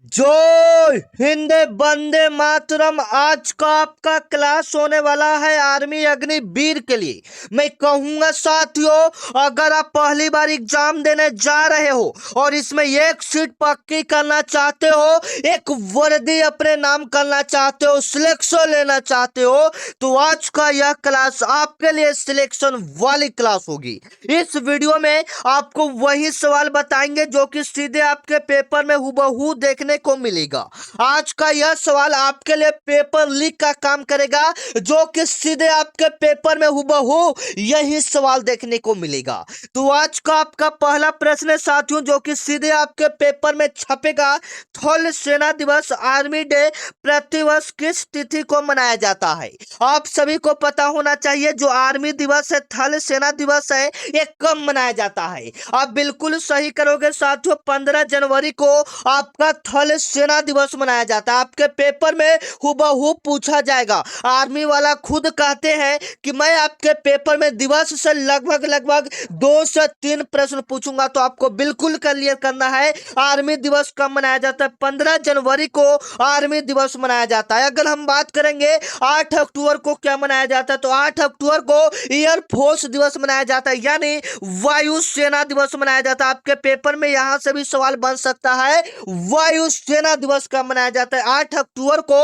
जय हिंद वंदे मातरम। आज का आपका क्लास होने वाला है आर्मी अग्निवीर के लिए। मैं कहूंगा साथियों, अगर आप पहली बार एग्जाम देने जा रहे हो और इसमें एक सीट पक्की करना चाहते हो, एक वर्दी अपने नाम करना चाहते हो, सिलेक्शन लेना चाहते हो, तो आज का यह क्लास आपके लिए सिलेक्शन वाली क्लास होगी। इस वीडियो में आपको वही सवाल बताएंगे जो कि सीधे आपके पेपर में हूबहू देखने को मिलेगा। आज का यह सवाल आपके लिए पेपर लीक का काम करेगा, जो कि सीधे आपके पेपर में हूबहू यही सवाल देखने को मिलेगा। तो आज का आपका पहला प्रश्न है साथियों, जो कि सीधे आपके पेपर में छपेगा। थल सेना दिवस आर्मी डे प्रतिवर्ष किस तिथि को मनाया जाता है? आप सभी को पता होना चाहिए, जो आर्मी दिवस है, थल सेना दिवस है, ये कब मनाया जाता है? आप बिल्कुल सही करोगे साथियों, 15 जनवरी को आपका थल सेना दिवस मनाया जाता है। आपके पेपर में हूबहू पूछा जाएगा। आर्मी वाला खुद कहते हैं कि मैं आपके पेपर में दिवस से लगभग 2 से 3 प्रश्न पूछूंगा, तो आपको बिल्कुल क्लियर करना है आर्मी दिवस कब मनाया जाता है। 15 जनवरी को आर्मी दिवस मनाया जाता है। अगर हम बात करेंगे 8 अक्टूबर को क्या मनाया जाता है, तो 8 अक्टूबर को एयरफोर्स दिवस मनाया जाता है, यानी वायु सेना दिवस मनाया जाता है। आपके पेपर में यहां से भी सवाल बन सकता है, वायु सेना दिवस कब मनाया जाता है? 8 अक्टूबर को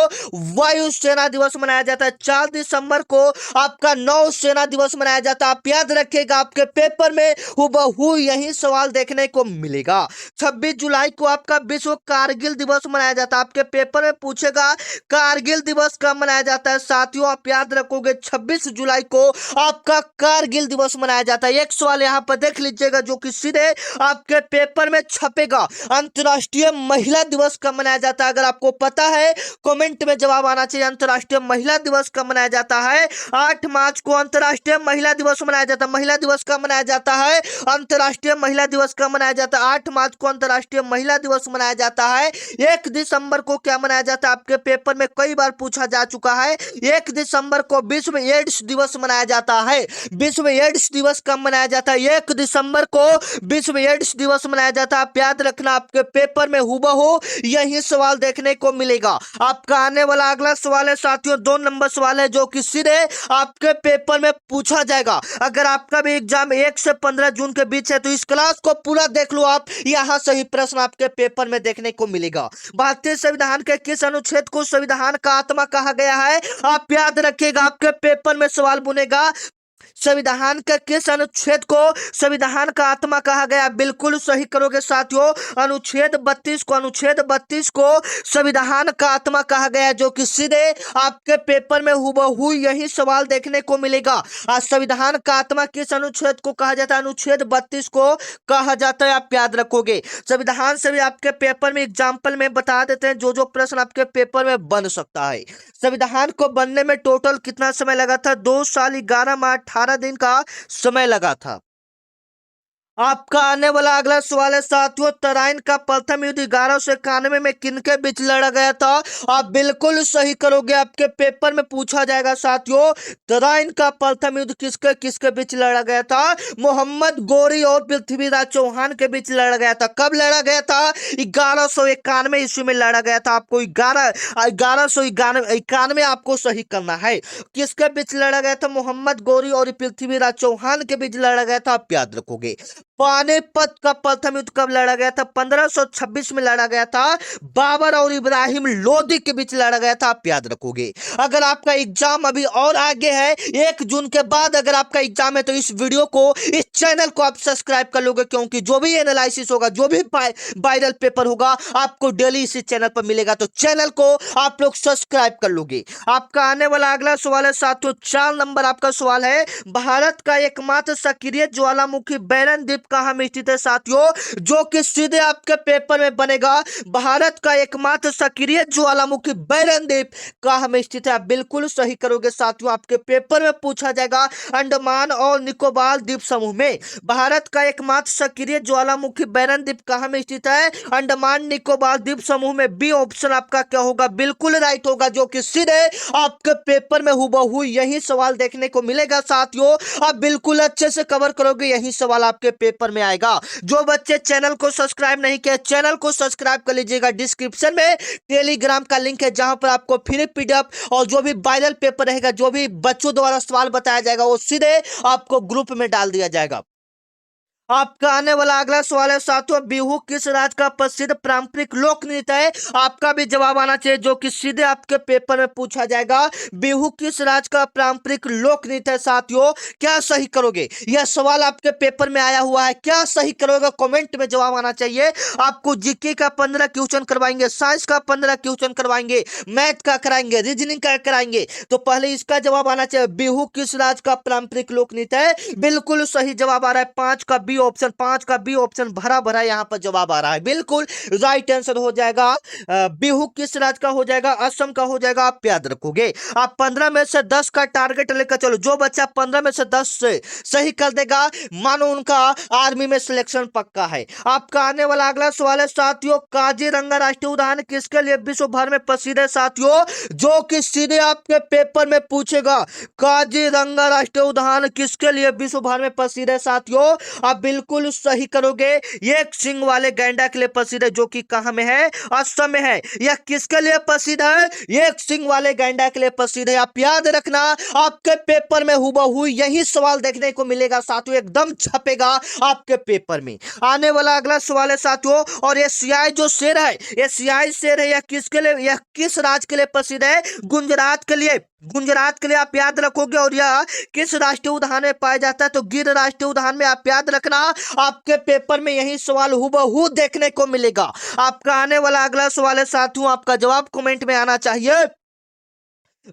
वायु सेना दिवस मनाया जाता है। 4 दिसंबर को आपका नौ सेना दिवस मनाया जाता है। आप याद रखिएगा, आपके पेपर में हूबहू यही सवाल देखने को मिलेगा। 26 जुलाई को आपका विश्व कारगिल दिवस मनाया जाता है। आपके पेपर में पूछेगा कारगिल दिवस कब मनाया जाता है। साथियों, आप याद रखोगे 26 जुलाई को आपका कारगिल दिवस मनाया जाता है। एक सवाल यहां पर देख लीजिएगा, जो कि सीधे आपके पेपर में छपेगा। अंतर्राष्ट्रीय महिला दिवस कब मनाया जाता है? अगर आपको पता है, कमेंट में जवाब आना चाहिए। अंतर्राष्ट्रीय महिला दिवस कब मनाया जाता है? 8 मार्च को अंतर्राष्ट्रीय महिला दिवस मनाया जाता है। महिला दिवस कब मनाया जाता है? अंतर्राष्ट्रीय महिला दिवस कब मनाया जाता है? 8 मार्च को अंतर्राष्ट्रीय महिला दिवस मनाया जाता है। 1 दिसंबर को क्या मनाया जाता है? आपके पेपर में कई बार पूछा जा चुका है। 1 दिसंबर को विश्व एड्स दिवस मनाया जाता है। विश्व एड्स दिवस कब मनाया जाता है? 1 दिसंबर को विश्व एड्स दिवस मनाया जाता है। आप याद रखना, आपके पेपर में हूबहू यही सवाल देखने को मिलेगा। आपका आने वाला अगला सवाल है साथियों, 2 नंबर सवाल है, जो कि सीधे आपके पेपर में पूछा जाएगा। अगर आपका भी एग्जाम 1 से 15 जून के बीच है, तो इस क्लास को पूरा देख लो आप, यहां से ही प्रश्न आपके पेपर में देखने को मिलेगा। भारतीय संविधान के किस अनुच्छेद को संविधान का आत्मा कहा गया है? आप याद रखिएगा, आपके पेपर में सवाल बनेगा, संविधान के किस अनुच्छेद को संविधान का आत्मा कहा गया? बिल्कुल सही करोगे साथियों, अनुच्छेद 32 को संविधान का आत्मा कहा गया, जो कि सीधे आपके पेपर में हूबहू यही सवाल देखने को मिलेगा। आज संविधान का आत्मा किस अनुच्छेद को कहा जाता है? अनुच्छेद 32 को कहा जाता है। आप याद रखोगे, संविधान से भी आपके पेपर में एग्जाम्पल में बता देते हैं जो प्रश्न आपके पेपर में बन सकता है। संविधान को बनने में टोटल कितना समय लगा था? 2 साल 11 माह 18 दिन का समय लगा था। आपका आने वाला अगला सवाल है साथियों, तराइन का प्रथम युद्ध 1191 में किनके बीच लड़ा गया था? आप बिल्कुल सही करोगे, आपके पेपर में पूछा जाएगा साथियों, तराइन का प्रथम युद्ध किसके किसके बीच लड़ा गया था? मोहम्मद गोरी और पृथ्वीराज चौहान के बीच लड़ा गया था। कब लड़ा गया था? 1191 ईस्वी में लड़ा गया था। आपको 1191 आपको सही करना है। किसके बीच लड़ा गया था? मोहम्मद गोरी और पृथ्वीराज चौहान के बीच लड़ा गया था। आप याद रखोगे। पानीपत का प्रथम युद्ध कब लड़ा गया था? 1526 में लड़ा गया था। बाबर और इब्राहिम लोदी के बीच लड़ा गया था। आप याद रखोगे। अगर आपका एग्जाम अभी और आगे है, 1 जून के बाद अगर आपका एग्जाम है, तो इस वीडियो को, इस चैनल को आप सब्सक्राइब कर लोगे, क्योंकि जो भी एनालिसिस होगा, जो भी वायरल पेपर होगा, आपको डेली इसी चैनल पर मिलेगा। तो चैनल को आप लोग सब्सक्राइब कर लोगे। आपका आने वाला अगला सवाल है साथियों, 4 नंबर आपका सवाल है, भारत का एकमात्र सक्रिय ज्वालामुखी बैरन द्वीप कहां में स्थित है साथियों? जो कि सीधे आपके पेपर में बनेगा, भारत का एकमात्र सक्रिय ज्वालामुखी बैरन द्वीप कहां में स्थित है? आप बिल्कुल सही करोगे साथियों, आपके पेपर में पूछा जाएगा, अंडमान और निकोबार द्वीप समूह में। भारत का एकमात्र सक्रिय ज्वालामुखी बैरन द्वीप कहां में स्थित है? अंडमान निकोबार द्वीप समूह में। बी ऑप्शन आपका क्या होगा? बिल्कुल राइट होगा, जो कि सीधे आपके पेपर में हूबहू यही सवाल देखने को मिलेगा साथियों। आप बिल्कुल अच्छे से कवर करोगे, यही सवाल आपके पेपर पेपर में आएगा। जो बच्चे चैनल को सब्सक्राइब नहीं किए, चैनल को सब्सक्राइब कर लीजिएगा। डिस्क्रिप्शन में टेलीग्राम का लिंक है, जहां पर आपको फ्री पीडीएफ और जो भी वायरल पेपर रहेगा, जो भी बच्चों द्वारा सवाल बताया जाएगा, वो सीधे आपको ग्रुप में डाल दिया जाएगा। आपका आने वाला अगला सवाल है साथियों, बिहू किस राज्य का प्रसिद्ध पारंपरिक लोक नृत्य है? आपका भी जवाब आना चाहिए, जो कि सीधे आपके पेपर में पूछा जाएगा। बिहू किस राज्य का पारंपरिक लोक नृत्य है साथियों? क्या सही करोगे? यह सवाल आपके पेपर में आया हुआ है, क्या सही करोगे? कमेंट में जवाब आना चाहिए। आपको जीके का 15 क्वेश्चन करवाएंगे, साइंस का 15 क्वेश्चन करवाएंगे, मैथ का कराएंगे, रीजनिंग का कराएंगे। तो पहले इसका जवाब आना चाहिए, बिहू किस राज्य का पारंपरिक लोक नृत्य है? बिल्कुल सही जवाब आ रहा है 5 का बी ऑप्शन, 5 का बी ऑप्शन भरा भरा यहां पर जवाब आ रहा है। बिल्कुल राइट आंसर हो जाएगा। बिहू किस राज्य का हो जाएगा? असम का हो जाएगा। आप याद रखोगे। आप 15 में से 10 का टारगेट लेकर चलो। जो बच्चा 15 में से 10 से सही कर देगा, मानो उनका आर्मी में सिलेक्शन पक्का है। आपका आने वाला अगला सवाल है साथियों, काजीरंगा राष्ट्रीय उद्यान किसके लिए विश्व भर में प्रसिद्ध है साथियों? जो कि सीधे आपके पेपर में पूछेगा। काजीरंगा राष्ट्रीय उद्यान किसके लिए विश्व भर में प्रसिद्ध है साथियों? आप बिल्कुल सही करोगे। एक सिंग वाले गैंडा के लिए प्रसिद्ध है, जो कि कहां में है? असम में है। यह किसके लिए प्रसिद्ध है? एक सिंग वाले गैंडा के लिए प्रसिद्ध है। आप याद रखना, आपके पेपर में हुबहू यही सवाल देखने को मिलेगा साथियों, एकदम छपेगा आपके पेपर में। आने वाला अगला सवाल है साथियों, और ये सियाई जो शेर है, ये सियाई शेर है, यह किसके लिए, यह किस राज्य के लिए प्रसिद्ध है? गुजरात के लिए। गुजरात के लिए आप याद रखोगे। और यह किस राष्ट्रीय उद्यान में पाया जाता है? तो गिर राष्ट्रीय उद्यान में। आप याद रखना, आपके पेपर में यही सवाल हुबहू देखने को मिलेगा। आपका आने वाला अगला सवाल है साथियों, आपका जवाब कमेंट में आना चाहिए।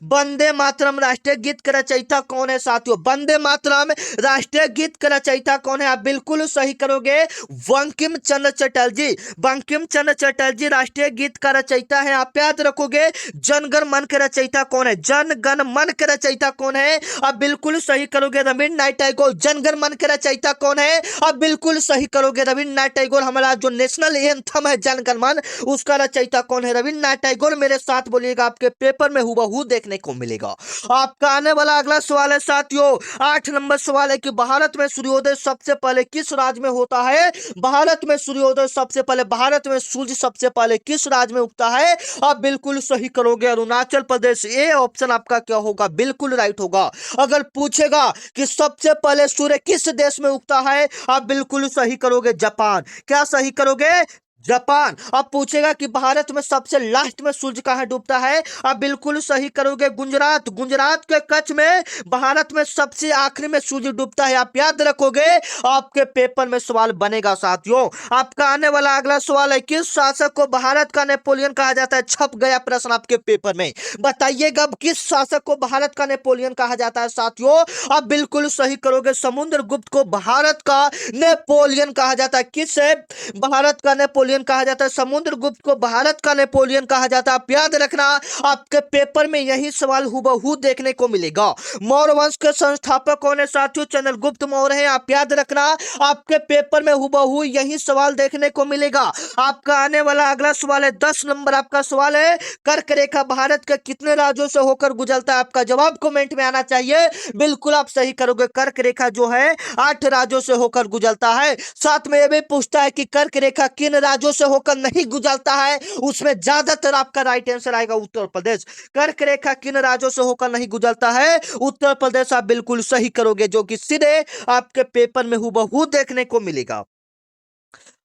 वंदे मातरम राष्ट्रीय गीत का रचयिता कौन है साथियों? वंदे मातरम राष्ट्रीय गीत का रचयिता कौन है? आप बिल्कुल सही करोगे, बंकिम चंद्र चटर्जी। बंकिम चंद्र चटर्जी राष्ट्रीय गीत का रचयिता है। आप याद रखोगे। जनगण मन के रचयिता कौन है? जनगण मन के रचयिता कौन है? आप बिल्कुल सही करोगे, रविन्द्रनाथ टैगोर। जनगण मन के रचयिता कौन है? आप बिल्कुल सही करोगे, रविन्द्रनाथ टैगोर। हमारा जो नेशनल एंथम है जनगण मन, उसका रचयिता कौन है? रविन्द्रनाथ टैगोर। मेरे साथ बोलिएगा, आपके पेपर में हुबहू देखने को मिलेगा। आपका आने वाला अगला सवाल है साथियों, 8 नंबर सवाल है कि भारत में सूर्योदय सबसे पहले किस राज्य में होता है? भारत में सूर्योदय सबसे पहले, भारत में सूर्य सबसे पहले किस राज्य में उगता है? आप बिल्कुल सही करोगे, अरुणाचल प्रदेश। ए ऑप्शन आपका क्या होगा? बिल्कुल राइट होगा। अगर पूछेगा कि सबसे पहले सूर्य किस देश में उगता है, आप बिल्कुल सही करोगे, जापान। क्या सही करोगे? जापान। अब पूछेगा कि भारत में सबसे लास्ट में सूर्य कहां डूबता है, आप बिल्कुल सही करोगे, गुजरात। गुजरात के कच्छ में भारत में सबसे आखिरी में सूर्य डूबता है। आप याद रखोगे, आपके पेपर में सवाल बनेगा साथियों। आपका आने वाला अगला सवाल है, किस शासक को भारत का नेपोलियन कहा जाता है? छप गया प्रश्न आपके पेपर में। बताइएगा, किस शासक को भारत का नेपोलियन कहा जाता है साथियों? आप बिल्कुल सही करोगे, समुद्रगुप्त को भारत का नेपोलियन कहा जाता है। किससे भारत का नेपोलियन कहा जाता है? समुद्रगुप्त को भारत का नेपोलियन कहा जाता है। आप याद रखना, आपके पेपर में यही सवाल हुबहू देखने को मिलेगा। मौर्य वंश के संस्थापक कौन है साथियों? चंद्रगुप्त मौर्य है। आप याद रखना, आपके पेपर में हुबहू यही सवाल देखने को मिलेगा। आपका आने वाला अगला सवाल है, 10 नंबर आपका सवाल है, कर्क रेखा भारत के कितने राज्यों से होकर गुजरता है? आपका जवाब कमेंट में आना चाहिए। बिल्कुल आप सही करोगे, कर्क रेखा जो है 8 राज्यों से होकर गुजरता है। साथ में यह भी पूछता है कि कर्क रेखा किन राज्यों से होकर नहीं गुजरता है, उसमें ज्यादातर आपका राइट आंसर आएगा उत्तर प्रदेश। कर्क रेखा किन राज्यों से होकर नहीं गुजरता है? उत्तर प्रदेश। आप बिल्कुल सही करोगे, जो कि सीधे आपके पेपर में हुबहू देखने को मिलेगा।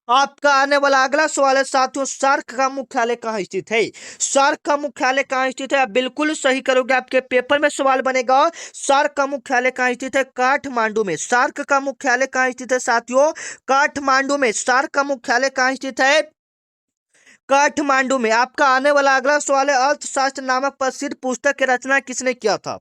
आपका आने वाला अगला सवाल है साथियों, सार्क का मुख्यालय कहां स्थित है? सार्क का मुख्यालय कहां स्थित है? आप बिल्कुल सही करोगे, आपके पेपर में सवाल बनेगा। सार्क का मुख्यालय कहां स्थित है? काठमांडू में। सार्क का मुख्यालय कहां स्थित है साथियों? काठमांडू में। सार्क का मुख्यालय कहां स्थित है? काठमांडू में। आपका आने वाला अगला सवाल है, अर्थशास्त्र नामक प्रसिद्ध पुस्तक की रचना किसने किया था?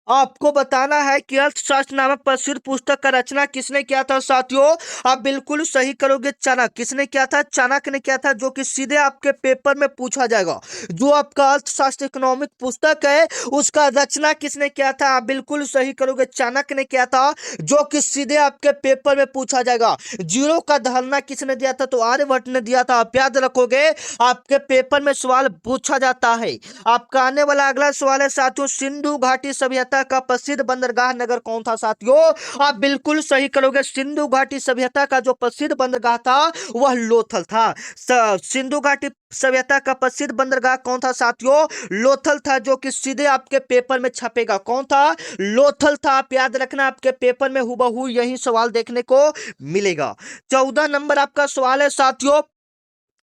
आपको बताना है कि अर्थशास्त्र नामक प्रसिद्ध पुस्तक का रचना किसने किया था साथियों? आप बिल्कुल सही करोगे, चाणक्य। किसने किया था? चाणक्य ने किया था, जो कि सीधे आपके पेपर में पूछा जाएगा। जो आपका अर्थशास्त्र इकोनॉमिक पुस्तक है, उसका रचना किसने किया था? आप बिल्कुल सही करोगे, चाणक्य ने किया था, जो कि सीधे आपके पेपर में पूछा जाएगा। जीरो का धारणा किसने दिया था? तो आर्यभट्ट ने दिया था। आप याद रखोगे, आपके पेपर में सवाल पूछा जाता है। आपका आने वाला अगला सवाल है साथियों, सिंधु घाटी सभ्यता सभ्यता का प्रसिद्ध बंदरगाह नगर कौन था साथियों? आप बिल्कुल सही करोगे। सिंधु घाटी सभ्यता का जो प्रसिद्ध बंदरगाह था वह लोथल था। सिंधु घाटी सभ्यता का प्रसिद्ध बंदरगाह कौन था साथियों? लोथल था, जो कि सीधे आपके पेपर में छपेगा। कौन था? लोथल था। आप याद रखना, आपके पेपर में हुबहू यही सवाल देखने को मिलेगा। 14 नंबर आपका सवाल है साथियों,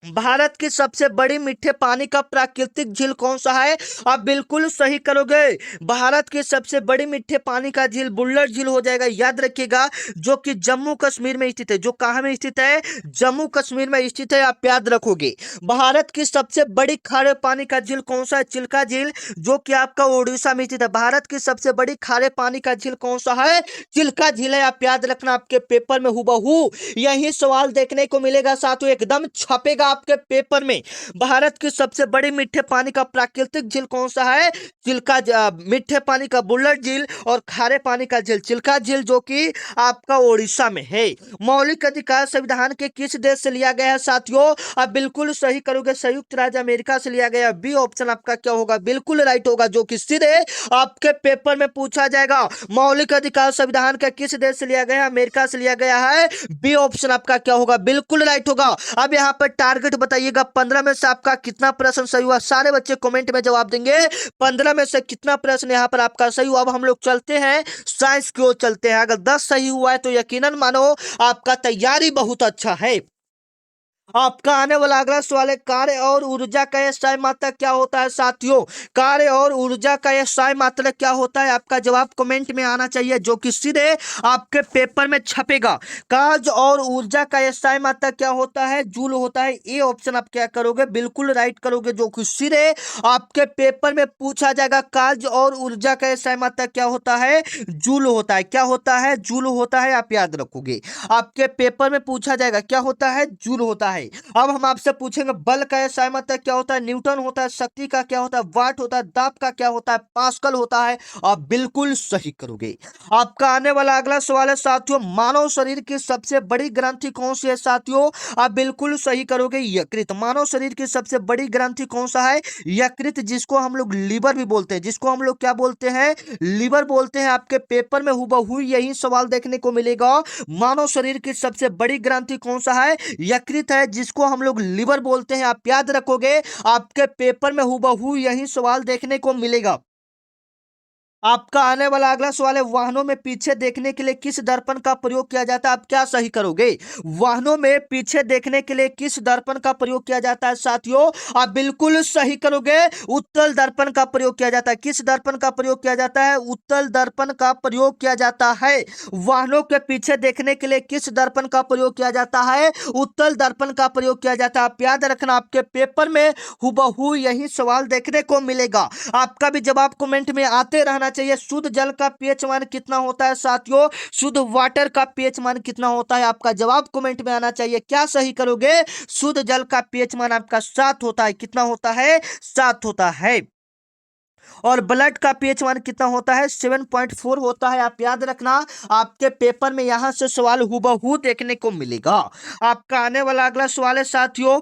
भारत की सबसे बड़ी मीठे पानी का प्राकृतिक झील कौन सा है? आप बिल्कुल सही करोगे। भारत की सबसे बड़ी मीठे पानी का झील बुल्लर झील हो जाएगा। याद रखिएगा, जो कि जम्मू कश्मीर में स्थित है। जो कहां में स्थित है? जम्मू कश्मीर में स्थित है। आप याद रखोगे। भारत की सबसे बड़ी खारे पानी का झील कौन सा है? चिल्का झील, जो कि आपका उड़ीसा में स्थित है। भारत की सबसे बड़ी खारे पानी का झील कौन सा है? चिल्का झील है। आप याद रखना, आपके पेपर में हुबहू यही सवाल देखने को मिलेगा साथियों, एकदम छपेगा आपके पेपर में। भारत की सबसे बड़ी मीठे पानी का प्राकृतिक झील कौन सा है? चिल्का। मीठे पानी का बुल्लर झील और खारे पानी का झील चिल्का झील, जो कि आपका ओडिशा में है। मौलिक अधिकार संविधान के किस देश से लिया गया है साथियों? आप बिल्कुल सही करोगे, संयुक्त राज्य अमेरिका से लिया गया। बी ऑप्शन आपका क्या होगा? बिल्कुल राइट होगा, जो कि सीधे आपके पेपर में पूछा जाएगा। मौलिक अधिकार संविधान का किस देश से लिया गया है? अमेरिका से लिया गया है। बी ऑप्शन आपका क्या होगा? बिल्कुल राइट होगा। अब यहाँ पर टारगेट बताइएगा, 15 में से आपका कितना प्रश्न सही हुआ? सारे बच्चे कमेंट में जवाब देंगे 15 में से कितना प्रश्न यहाँ पर आपका सही हुआ। अब हम लोग चलते हैं साइंस की ओर चलते हैं। अगर 10 सही हुआ है तो यकीनन मानो आपका तैयारी बहुत अच्छा है। आपका आने वाला अगला सवाल है, कार्य और ऊर्जा का SI मात्रक क्या होता है साथियों? कार्य और ऊर्जा का SI मात्रक क्या होता है? आपका जवाब कमेंट में आना चाहिए, जो कि सीधे आपके पेपर में छपेगा। कार्य और ऊर्जा का SI मात्रक क्या होता है? जूल होता है। ए ऑप्शन आप क्या करोगे? बिल्कुल राइट करोगे, जो कि सीधे आपके पेपर में पूछा जाएगा। कार्य और ऊर्जा का SI मात्रक क्या होता है? जूल होता है। क्या होता है? जूल होता है। आप याद रखोगे, आपके पेपर में पूछा जाएगा। क्या होता है? जूल होता है। अब हम आपसे पूछेंगे, बल का SI मात्रक क्या होता है? न्यूटन होता है। शक्ति का क्या होता है? वाट होता है। दाब का क्या होता है? पास्कल होता है। आप बिल्कुल सही करोगे। आपका आने वाला अगला सवाल है साथियों, मानव शरीर की सबसे बड़ी ग्रंथि कौन सी है साथियों? आप बिल्कुल सही करोगे, यकृत। मानव शरीर की सबसे बड़ी ग्रंथि कौन सा है? यकृत, जिसको हम लोग लीवर भी बोलते हैं। जिसको हम लोग क्या बोलते हैं? लीवर बोलते हैं। आपके पेपर में हुबहू यही सवाल देखने को मिलेगा। मानव शरीर की सबसे बड़ी ग्रंथि कौन सा है? यकृत है, जिसको हम लोग लिवर बोलते हैं। आप याद रखोगे, आपके पेपर में हुबहू यही सवाल देखने को मिलेगा। आपका आने वाला अगला सवाल है, वाहनों में पीछे देखने के लिए किस दर्पण का प्रयोग किया जाता है? आप क्या सही करोगे? वाहनों में पीछे देखने के लिए किस दर्पण का प्रयोग किया जाता है साथियों? आप बिल्कुल सही करोगे, उत्तल दर्पण का प्रयोग किया जाता है। किस दर्पण का प्रयोग किया जाता है? उत्तल दर्पण का प्रयोग किया जाता है। वाहनों के पीछे देखने के लिए किस दर्पण का प्रयोग किया जाता है? उत्तल दर्पण का प्रयोग किया जाता है। आप याद रखना, आपके पेपर में हुबहू यही सवाल देखने को मिलेगा। आपका भी जवाब कमेंट में आते रहना चाहिए। शुद्ध जल का पीएच मान कितना होता है साथियों? शुद्ध वाटर का पीएच मान कितना होता है? आपका जवाब कमेंट में आना चाहिए। क्या सही करोगे? शुद्ध जल का पीएच मान आपका 7 होता है। कितना होता है? 7 होता है। और ब्लड का पीएच मान कितना होता है? 7.4 होता है। आप याद रखना, आपके पेपर में यहां से सवाल हुबहू देखने को मिलेगा। आपका आने वाला अगला सवाल है साथियों,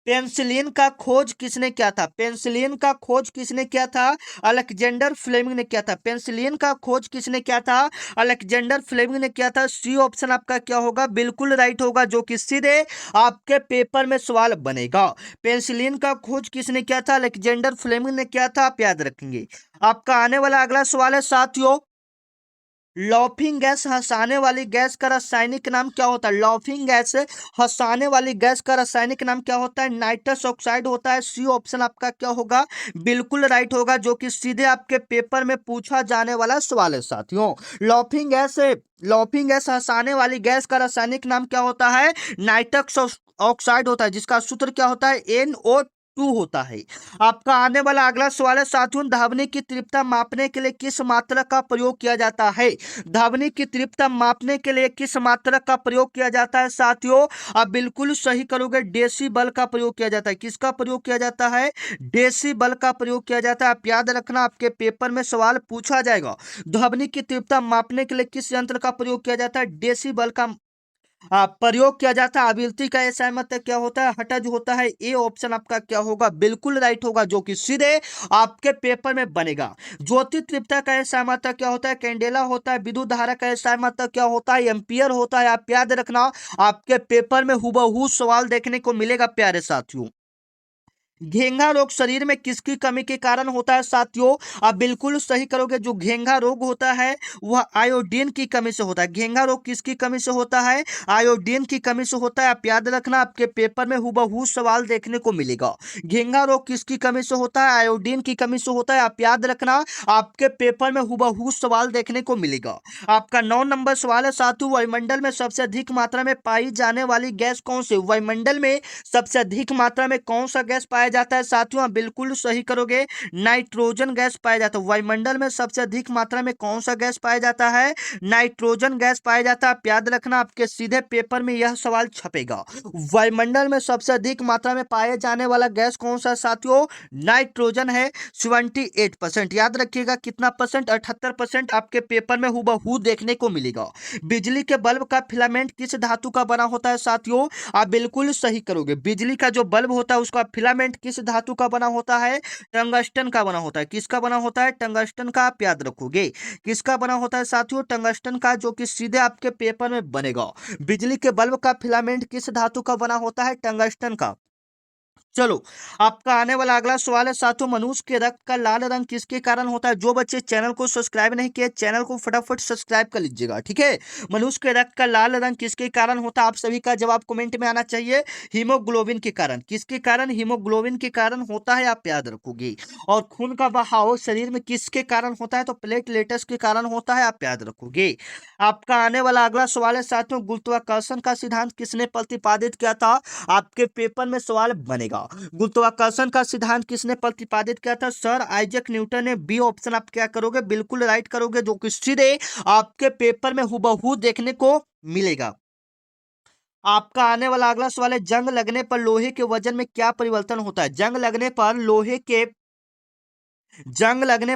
पेंसिलिन का खोज किसने किया था? पेंसिलिन का खोज किसने किया था? अलेक्जेंडर फ्लेमिंग ने किया था। पेंसिलिन का खोज किसने किया था? अलेक्जेंडर फ्लेमिंग ने किया था। सी ऑप्शन आपका क्या होगा? बिल्कुल राइट होगा, जो कि सीधे आपके पेपर में सवाल बनेगा। पेंसिलिन का खोज किसने किया था? अलेक्जेंडर फ्लेमिंग ने किया था। आप याद रखेंगे। आपका आने वाला अगला सवाल है साथियों, लॉफिंग गैस, हंसाने वाली गैस का रासायनिक नाम क्या होता है? लॉफिंग गैस, हंसाने वाली गैस का रासायनिक नाम क्या होता है? नाइट्रस ऑक्साइड होता है। सी ऑप्शन आपका क्या होगा? बिल्कुल राइट होगा, जो कि सीधे आपके पेपर में पूछा जाने वाला सवाल है साथियों। लॉफिंग गैस, हंसाने वाली गैस का रासायनिक नाम क्या होता है? नाइट्रस ऑक्साइड होता है, जिसका सूत्र क्या होता है? NO2 होता है। आपका आने वाला अगला सवाल है साथियों, ध्वनि की तीव्रता मापने के लिए किस मात्रक का प्रयोग किया जाता है? ध्वनि की तीव्रता मापने के लिए किस मात्रक का प्रयोग किया जाता है साथियों? आप बिल्कुल सही करोगे, डेसिबल का प्रयोग किया जाता है। किसका प्रयोग किया जाता है? डेसिबल का प्रयोग किया जाता है। आप याद रखना, आपके पेपर में सवाल पूछा जाएगा। ध्वनि की तीव्रता मापने के लिए किस यंत्र का प्रयोग किया जाता है? डेसिबल का प्रयोग किया जाता है। आबिलती का ऐसा मतलब क्या होता है, हटज होता है। ए ऑप्शन आपका क्या होगा, बिल्कुल राइट होगा, जो कि सीधे आपके पेपर में बनेगा। ज्योति तीव्रता का ऐसा मतलब क्या होता है, कैंडेला होता है। विद्युत धारा का ऐसा मतलब क्या होता है, एम्पियर होता है। आप याद रखना, आपके पेपर में हुबहू सवाल देखने को मिलेगा प्यारे साथियों। घेंघा रोग शरीर में किसकी कमी के कारण होता है साथियों, आप बिल्कुल सही करोगे। जो घेंघा रोग होता है वह आयोडीन की कमी से होता है। घेंघा रोग किसकी कमी से होता है, आयोडीन की कमी से होता है। आप याद रखना, आपके पेपर में हुबहू सवाल देखने को मिलेगा। घेंघा रोग किसकी कमी से होता है, आयोडीन की कमी से होता है। आप याद रखना, आपके पेपर में हुबहू सवाल देखने को मिलेगा। आपका 9 नंबर सवाल है साथियों, वायुमंडल में सबसे अधिक मात्रा में पाई जाने वाली गैस कौन सी। वायुमंडल में सबसे अधिक मात्रा में कौन सा गैस पाया जाता है साथियों, आप बिल्कुल सही करोगे, नाइट्रोजन गैस पाया जाता है। वायुमंडल में सबसे अधिक मात्रा में कौन सा गैस पाया जाता है, नाइट्रोजन गैस पाया जाता है। आप याद रखना, आपके सीधे पेपर में यह सवाल छपेगा। वायुमंडल में सबसे अधिक मात्रा में पाए जाने वाला गैस कौन सा साथियों, नाइट्रोजन है, 78%। याद रखिएगा कितना परसेंट, 78% आपके पेपर में हुबहू देखने को मिलेगा। बिजली के बल्ब का फिलामेंट किस धातु का बना होता है साथियों, आप बिल्कुल सही करोगे। बिजली का जो बल्ब होता है उसका फिलामेंट किस धातु का बना होता है, टंगस्टन का बना होता है। किसका बना होता है, टंगस्टन का। आप याद रखोगे किसका बना होता है साथियों, टंगस्टन का, जो कि सीधे आपके पेपर में बनेगा। बिजली के बल्ब का फिलामेंट किस धातु का बना होता है, टंगस्टन का। चलो, आपका आने वाला अगला सवाल है साथियों, मनुष्य के रक्त का लाल रंग किसके कारण होता है। जो बच्चे चैनल को सब्सक्राइब नहीं किए, चैनल को फटाफट सब्सक्राइब कर लीजिएगा, ठीक है। मनुष्य के रक्त का लाल रंग किसके कारण होता है, आप सभी का जवाब कमेंट में आना चाहिए। हीमोग्लोबिन के कारण। किसके कारण, हीमोग्लोबिन के कारण होता है, आप याद रखोगे। और खून का बहाव शरीर में किसके कारण होता है, तो प्लेटलेट्स के कारण होता है, आप याद रखोगे। आपका आने वाला अगला सवाल है साथियों, गुरुत्वाकर्षण का सिद्धांत किसने प्रतिपादित किया था, आपके पेपर में सवाल बनेगा। गुरुत्वाकर्षण का सिद्धांत किसने प्रतिपादित किया था, सर आइजैक न्यूटन ने। बी ऑप्शन आप क्या करोगे, बिल्कुल राइट करोगे, जो कि सीधे आपके पेपर में हुबहू देखने को मिलेगा। आपका आने वाला अगला सवाल है, जंग लगने पर लोहे के वजन में क्या परिवर्तन होता है। जंग लगने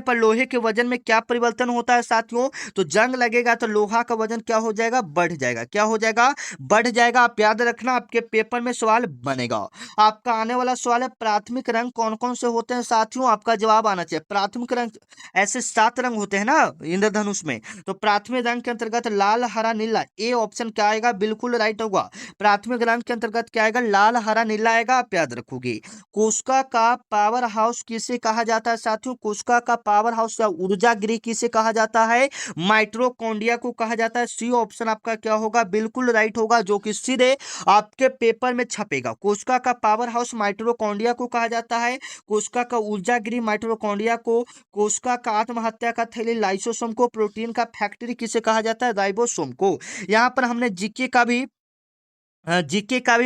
पर लोहे के वजन में क्या परिवर्तन होता है साथियों, तो जंग लगेगा तो लोहा का वजन क्या हो जाएगा, बढ़ जाएगा। क्या हो जाएगा, बढ़ जाएगा। आप याद रखना, आपके पेपर में सवाल बनेगा। आपका आने वाला सवाल है, प्राथमिक रंग कौन कौन से होते हैं साथियों, आपका जवाब आना चाहिए। प्राथमिक रंग ऐसे 7 रंग होते हैं ना इंद्रधनुष में, तो प्राथमिक रंग के अंतर्गत लाल हरा नीला। ए ऑप्शन क्या आएगा, बिल्कुल राइट होगा। प्राथमिक रंग के अंतर्गत क्या आएगा, लाल हरा नीला आएगा, आप याद रखोगे। कोशिका का पावर हाउस किसे कहा जाता है साथियों, कोशिका का पावर हाउस या ऊर्जा गृह किसे कहा जाता है, माइटोकॉन्ड्रिया को कहा जाता है। सी ऑप्शन आपका क्या होगा, बिल्कुल राइट होगा, जो कि सीधे आपके पेपर में छपेगा। कोशिका का पावर हाउस माइटोकॉन्ड्रिया को कहा जाता है। कोशिका का ऊर्जा गृह माइटोकॉन्ड्रिया को। कोशिका का आत्महत्या का थैली लाइसोसोम को। प्रोटीन का फैक्ट्री किसे कहा जाता है, राइबोसोम को। यहाँ पर हमने जीके का भी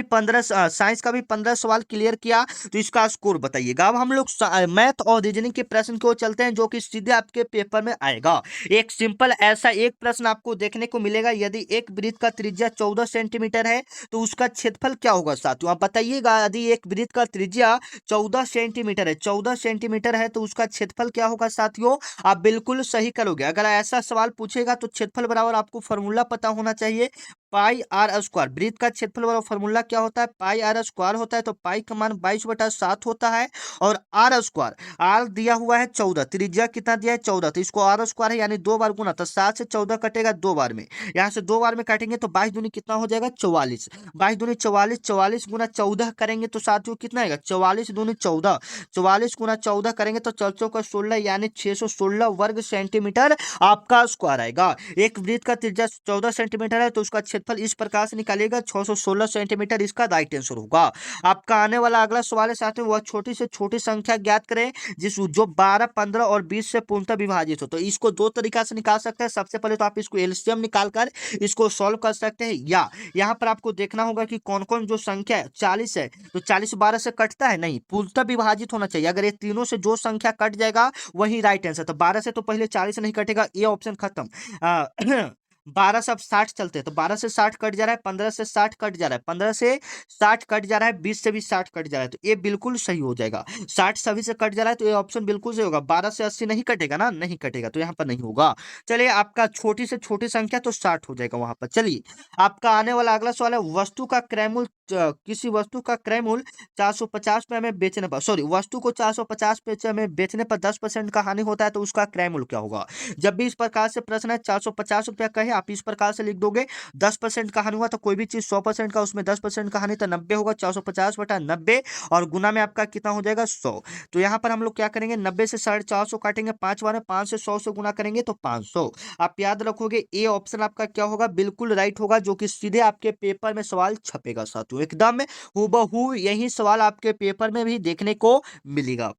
15, साइंस का भी 15 सवाल क्लियर किया, तो इसका स्कोर बताइएगा। अब हम लोग मैथ और रीजनिंग के प्रश्न को चलते हैं, जो कि सीधे आपके पेपर में आएगा। एक सिंपल ऐसा एक प्रश्न आपको देखने को मिलेगा, यदि एक वृत्त का त्रिज्या 14 सेंटीमीटर है तो उसका क्षेत्रफल क्या होगा साथियों, आप बताइएगा। यदि एक वृत्त का त्रिज्या 14 सेंटीमीटर है, 14 सेंटीमीटर है, तो उसका क्षेत्रफल क्या होगा साथियों, आप बिल्कुल सही करोगे। अगर ऐसा सवाल पूछेगा तो क्षेत्रफल बराबर आपको फॉर्मूला पता होना चाहिए, पाई आर स्क्वायर। वृत्त का क्षेत्रफल वाला फॉर्मूला क्या होता है, पाई आर स्क्वायर होता है। तो पाई का मान 22/7 होता है, और आर स्क्वायर, आर दिया हुआ है 14, त्रिज्या कितना दिया है 14, तो इसको आर स्क्वायर है यानी 2 बार गुना, तो 7 से 14 कटेगा 2 बार में। यहाँ से 2 बार में काटेंगे तो 22 दूनी कितना हो जाएगा 44, 22 दूनी 44, 44 गुना 14 करेंगे तो साथियों कितना आएगा, 44 दूनी 14, 44 गुना 14 करेंगे तो 4 का 16 यानी 616 वर्ग सेंटीमीटर आपका स्क्वायर आएगा। एक वृत्त का त्रिज्या 14 सेंटीमीटर है, तो उसका क्षेत्रफल इस प्रकार से निकालिएगा, 616 सेंटीमीटर इसका राइट आंसर होगा। आपका आने वाला अगला सवाल है साथियों, वह छोटी से छोटी संख्या ज्ञात करें जो 12, 15 और 20 से पूर्णतः विभाजित हो। तो इसको दो तरीका से निकाल सकते हैं। सबसे पहले तो आप इसको एलसीएम निकालकर इसको सॉल्व कर सकते हैं, या यहाँ पर आपको देखना होगा कि कौन कौन जो संख्या है, 40 है तो 40 12 से कटता है नहीं, पूर्णतः विभाजित होना चाहिए। अगर ये तीनों से जो संख्या कट जाएगा वही राइट आंसर। तो 12 से तो पहले 40 नहीं कटेगा, ये ऑप्शन खत्म। 12 से अब 60 चलते हैं, तो 12 से 60 कट जा रहा है, 15 से 60 कट जा रहा है, 15 से 60 कट जा रहा है, 20 से भी 60 कट जा रहा है, तो ये बिल्कुल सही हो जाएगा। 60 सभी से कट जा रहा है, तो ये ऑप्शन बिल्कुल सही होगा। 12 से 80 नहीं कटेगा ना, नहीं कटेगा, तो यहाँ पर नहीं होगा। चलिए, आपका छोटी से छोटी संख्या तो 60 हो जाएगा वहां पर। चलिए, आपका आने वाला अगला सवाल है, वस्तु का क्रय मूल्य किसी वस्तु का क्रय मूल्य 450 पे हमें बेचने पर, सॉरी, वस्तु को 450 पे हमें बेचने पर 10% का हानि होता है, तो उसका क्रय मूल्य क्या होगा? जब भी इस प्रकार से प्रश्न है, 450 रुपया का है, आप इस प्रकार से लिख दोगे, 10% का हानि हुआ तो कोई भी चीज 100% का, उसमें 10% का हानि तो 90 होगा, 450/90, और गुना में आपका कितना हो जाएगा? 100। तो यहाँ पर हम लोग क्या करेंगे, 90 से 450 काटेंगे, 5 बार में 5 से 100 से गुना करेंगे तो 500। आप याद रखोगे, ए ऑप्शन आपका क्या होगा? बिल्कुल राइट होगा, जो कि सीधे आपके पेपर में सवाल छपेगा साथियों, एकदम हूबहू यही सवाल आपके पेपर में भी देखने को मिलेगा।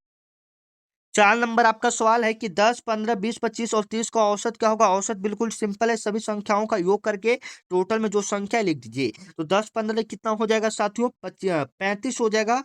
4 नंबर आपका सवाल है कि 10, 15, 20, 25 और 30 का औसत क्या होगा? औसत बिल्कुल सिंपल है, सभी संख्याओं का योग करके टोटल में जो संख्या है लिख दीजिए। तो 10, 15 कितना हो जाएगा साथियों? 35 हो जाएगा,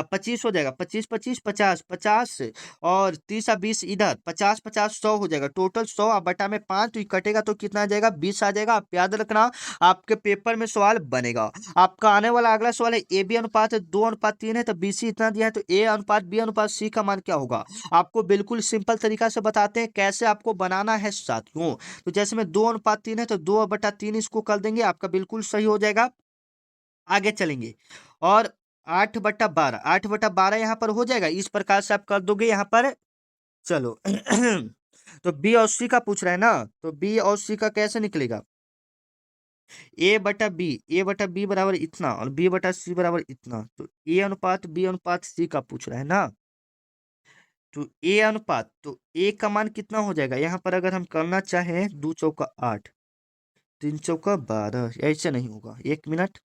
25 हो जाएगा, 25, 25, 50, 50, और 30 और 20 इधर, 50, 50, 100 हो जाएगा, टोटल 100 अब बटा में 5, तो ये कटेगा तो कितना आ जाएगा? 20 आ जाएगा। आप याद रखना, आपके पेपर में सवाल बनेगा। आपका आने वाला अगला सवाल है, ए बी अनुपात है 2:3 है, तो बी सी इतना दिया है, तो ए अनुपात बी अनुपात सी का मान क्या होगा? आपको बिल्कुल सिंपल तरीका से बताते हैं कैसे आपको बनाना है साथियों। तो जैसे में 2:3 है, तो 2/3 इसको कर देंगे, आपका बिल्कुल सही हो जाएगा। आगे चलेंगे, और 8/12, 8/12 यहाँ पर हो जाएगा, इस प्रकार से आप कर दोगे यहाँ पर। चलो तो बी और सी का पूछ रहा है ना, तो बी और सी का कैसे निकलेगा? ए बटा बी बराबर इतना, और बी बटा सी बराबर इतना, तो ए अनुपात बी अनुपात सी का पूछ रहा है ना, तो ए अनुपात, तो ए का मान कितना हो जाएगा यहाँ पर? अगर हम करना चाहें, 2 चौका 8, 3 चौका 12, ऐसे नहीं होगा। 1 मिनट,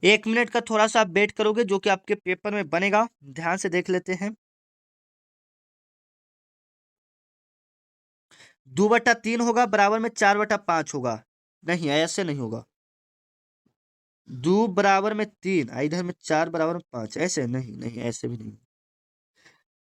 1 मिनट का थोड़ा सा आप वेट करोगे, जो कि आपके पेपर में बनेगा, ध्यान से देख लेते हैं। 2/3 होगा बराबर में 4/5 होगा, नहीं ऐसे नहीं होगा। 2 बराबर में 3, इधर में 4 बराबर में 5, ऐसे नहीं, नहीं ऐसे भी नहीं।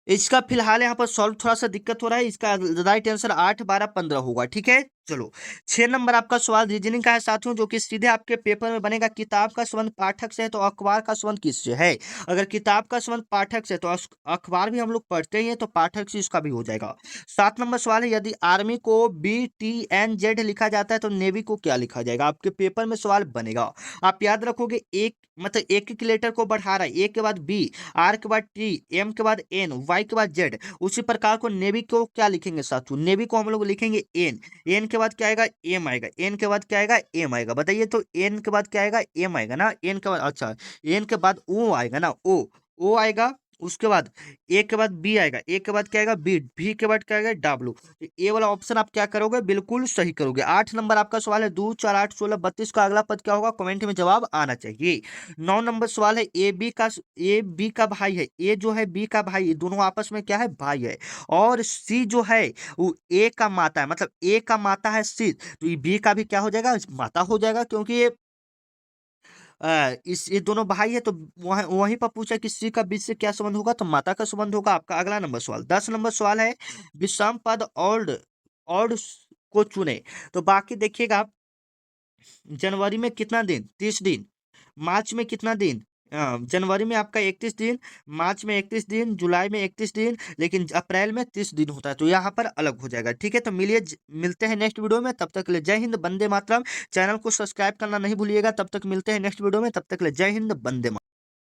इसका फिलहाल यहाँ पर सॉल्व थोड़ा सा दिक्कत हो रहा है, इसका राइट आंसर 8, 12, 15 होगा। ठीक है, चलो 6 नंबर आपका सवाल रीजनिंग का है साथियों, जो कि सीधे आपके पेपर में बनेगा। किताब का संबंध पाठक से है, तो अखबार का संबंध किससे है? अगर किताब का संबंध पाठक से, तो अखबार भी हम लोग पढ़ते ही हैं, तो पाठक से इसका भी हो जाएगा। 7 नंबर सवाल है, यदि आर्मी को BTNZ लिखा जाता है, तो नेवी को क्या लिखा जाएगा? आपके पेपर में सवाल बनेगा। आप याद रखोगे, एक मतलब एक एक लेटर को बढ़ा रहा है, ए के बाद बी, आर के बाद टी, एम के बाद एन, वाई के बाद जेड, उसी प्रकार को नेवी को क्या लिखेंगे साथियों? नेवी को हम लोग लिखेंगे एन, एन के बाद क्या आएगा? एम आएगा, एन के बाद क्या आएगा? एम आएगा। बताइए, तो एन के बाद क्या आएगा? एम आएगा ना, एन के बाद, अच्छा, एन के बाद ओ आएगा ना, ओ आएगा, उसके बाद ए के बाद बी आएगा, ए के बाद क्या आएगा? बी, बी के बाद क्या आएगा? डब्ल्यू। तो ए वाला ऑप्शन आप क्या करोगे? बिल्कुल सही करोगे। 8 नंबर आपका सवाल है, 2, 4, 8, 16, 32 का अगला पद क्या होगा? कमेंट में जवाब आना चाहिए। 9 नंबर सवाल है, ए बी का भाई है, ए जो है बी का भाई है, दोनों आपस में क्या है? भाई है। और सी जो है वो ए का माता है, मतलब ए का माता है सी, तो ये बी का भी क्या हो जाएगा? माता हो जाएगा, क्योंकि इस ये दोनों भाई है, तो वहीं पर पूछा कि सी का बीच से क्या संबंध होगा? तो माता का संबंध होगा। आपका अगला नंबर सवाल, 10 नंबर सवाल है, विषम पद और को चुने। तो बाकी देखिएगा, जनवरी में कितना दिन? 30 दिन। मार्च में कितना दिन? जनवरी में आपका 31 दिन, मार्च में 31 दिन, जुलाई में 31 दिन, लेकिन अप्रैल में 30 दिन होता है, तो यहाँ पर अलग हो जाएगा। ठीक है, तो मिलते हैं नेक्स्ट वीडियो में, तब तक के लिए जय हिंद, वंदे मातरम। चैनल को सब्सक्राइब करना नहीं भूलिएगा। तब तक मिलते हैं नेक्स्ट वीडियो में, तब तक के लिए जय हिंद, वंदे मातरम।